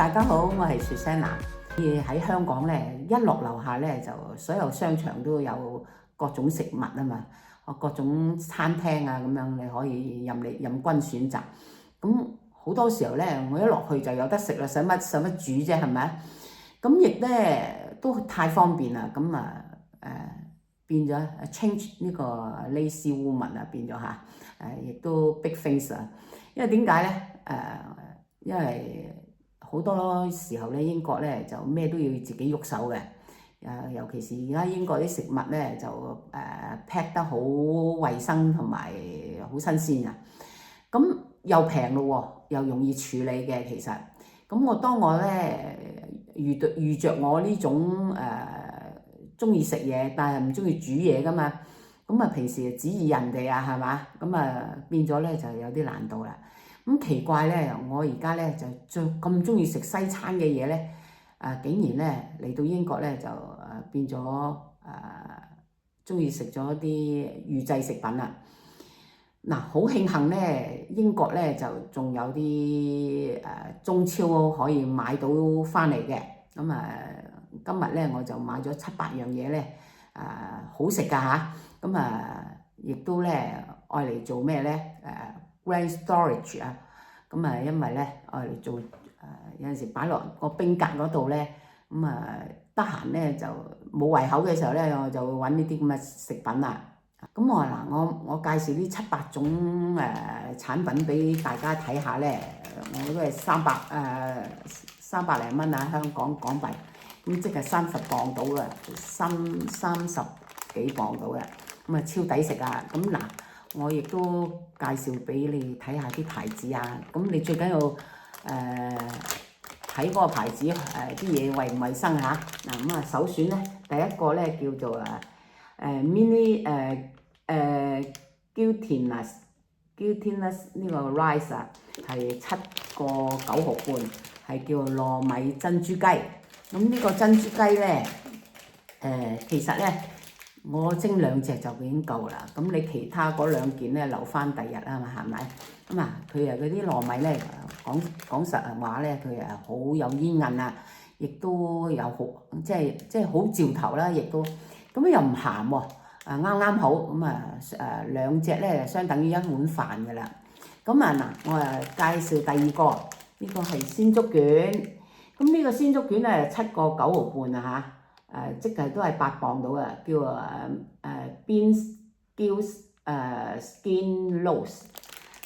大家好，我係雪珊娜。喺香港咧，一落樓下咧就所有商場都有各種食物啊嘛，各種餐廳啊咁樣，你可以任君選擇。咁好多時候咧，我一落去就有得食啦，使乜煮啫，係咪？咁亦咧都太方便啦，咁變咗 change 呢個 lazy woman 啊，變咗嚇，亦都 big face 啊。因為點解咧？因為好多時候咧，英國咧就咩都要自己喐手嘅。尤其是而家英國啲食物咧就pack 得好衞生同埋好新鮮啊。咁又平咯喎，又容易處理嘅其實。咁當我咧遇着我呢種中意食嘢，但係唔中意煮嘢噶嘛。咁平時指意人哋啊，係嘛？咁變咗咧就有啲難度啦。咁奇怪咧，我而家咧就咁中意食西餐嘅嘢咧，竟然咧嚟到英國咧就變咗中意食咗啲預製食品啦。嗱，好慶幸咧，英國咧就仲有啲中超可以買到翻嚟嘅。咁今日咧我就買咗7、8樣嘢咧，好食㗎嚇。咁亦都咧愛嚟做咩咧？Grand storage 啊。咁因為咧愛嚟做有陣時擺落個冰格嗰度咧，得閒咧就冇胃口嘅時候咧，我就會揾呢啲咁嘅食品啦。咁我介紹呢7、8種產品俾大家睇下咧，我都係300零蚊啊，香港港幣，咁即係30磅到嘅，30幾磅到嘅，超抵食啊！咁嗱，我亦都介紹俾你睇下啲牌子啊，咁你最緊要睇嗰個牌子啲嘢衞唔衞生嚇。嗱首選咧，第一個咧叫做mini glutinous 呢個 rice 啊，係7個9毫半，係叫糯米珍珠雞。咁呢個珍珠雞咧，其實咧我蒸2隻就已經夠啦。咁你其他嗰2件咧留翻第日啊嘛，係咪？佢嗰啲糯米咧講實話咧，佢好有煙韌啊，亦都有好即係好兆頭啦，亦都咁又唔鹹喎。啱啱好2隻咧，相等於1碗飯嘅啦。我介紹第二個，呢個係鮮竹卷。咁呢個鮮竹卷咧7個9毫半啊嚇，即係都係8磅到嘅，叫bean skin rolls。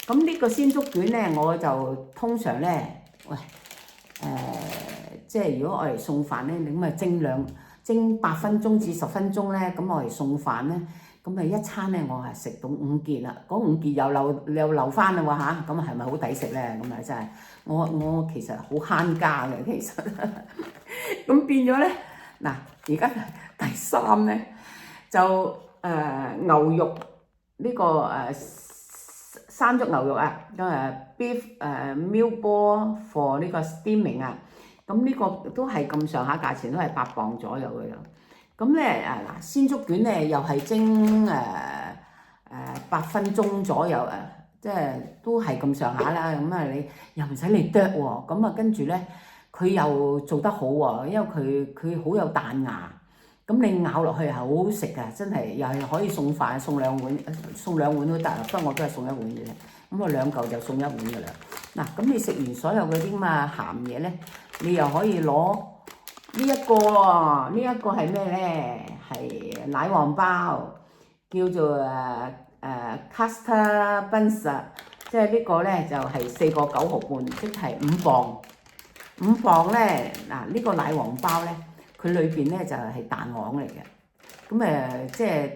咁呢個鮮竹卷咧，我就通常咧，即係如果我嚟送飯咧，你蒸8分鐘至10分鐘咧，咁我嚟送飯咧，咁一餐咧我係食到5件啦，嗰5件又留翻啦喎嚇，咁係咪好抵食咧？咁真係我其實好慳家嘅其實，咁變咗咧嗱，而家第3咧就牛肉呢個山竹牛肉啊，beef meal ball for 呢個 steaming 啊。咁呢個都係咁上下價錢，都係8磅左右嘅。咁咧鮮竹卷咧又係蒸8分鐘左右即係都係咁上下啦。你又唔使你剁喎，咁跟住咧佢又做得好喎，因為佢好有彈牙。咁你咬落去係好好食㗎，真係又係可以送飯，送2碗都得。不過我都係送1碗嘅啫。咁我2嚿就送1碗嘅啦。咁你食完所有嗰啲鹹嘢咧，你又可以攞呢一個喎。呢一個係咩咧？係奶黃包，叫做custard buns，即係呢個咧就係4個9毫半，即係5磅。5磅咧呢個奶黃包咧，佢裏邊咧就係蛋黃嚟嘅。咁即係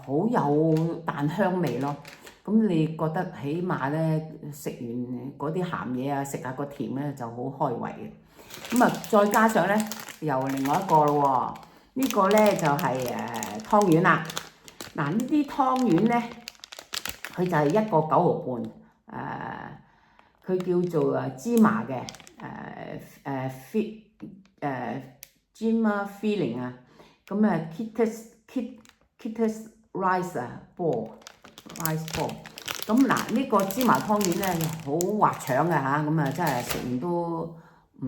好有蛋香味咯。咁你覺得起碼咧食完嗰啲鹹嘢啊，食下個甜咧就好開胃嘅。再加上咧又另外一個咯喎，呢個咧就係湯圓啦。呢啲湯圓咧，佢就係1個9毫半，佢叫做芝麻嘅芝麻 filling 啊。Kitti's rice ball。咁嗱，呢個芝麻湯圓咧好滑腸嘅嚇，咁啊真係食完都唔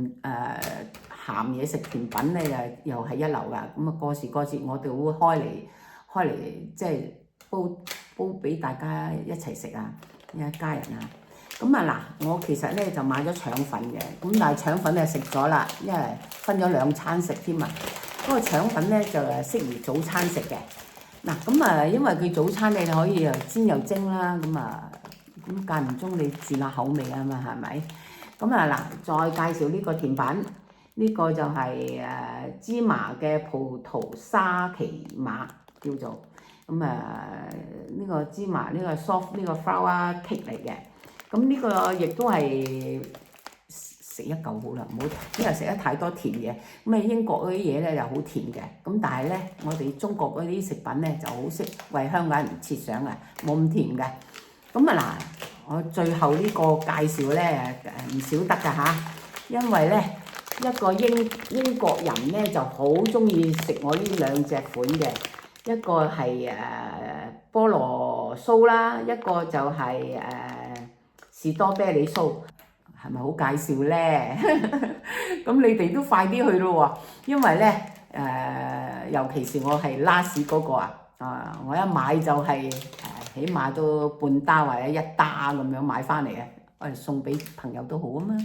鹹嘢食甜品咧又係一流噶。咁啊過時過節我哋會開嚟即係煲俾大家一齊食啊，一家人啊。咁啊嗱，我其實咧就買咗腸粉嘅，咁但係腸粉咧食咗啦，因為分咗2餐食添啊。嗰個腸粉咧就適宜早餐食嘅。嗱咁啊，因為佢早餐你可以又煎又蒸啦，咁間唔中你轉下口味啊嘛，係咪？咁啊嗱，再介紹呢個甜品，呢個就係芝麻嘅葡萄沙琪瑪叫做，咁呢個芝麻呢個 soft 呢個 flour cake 嚟嘅。咁呢個亦都係食一嚿好啦，唔好因為食得太多甜嘢。咁英國嗰啲嘢咧就好甜嘅，咁但係咧我哋中國嗰啲食品咧就好識為香港人設想嘅，冇咁甜嘅。咁啊嗱，我最後呢個介紹咧唔少得㗎嚇，因為咧一個英國人咧就好中意食我呢2隻款嘅，一個係菠蘿酥啦，一個就係士多啤梨酥，係咪好介紹咧？咁你哋都快啲去咯喎，因為咧尤其是我係 last 嗰個我一買就係起碼都半打或者1打咁樣買翻嚟嘅，送俾朋友都好啊嘛。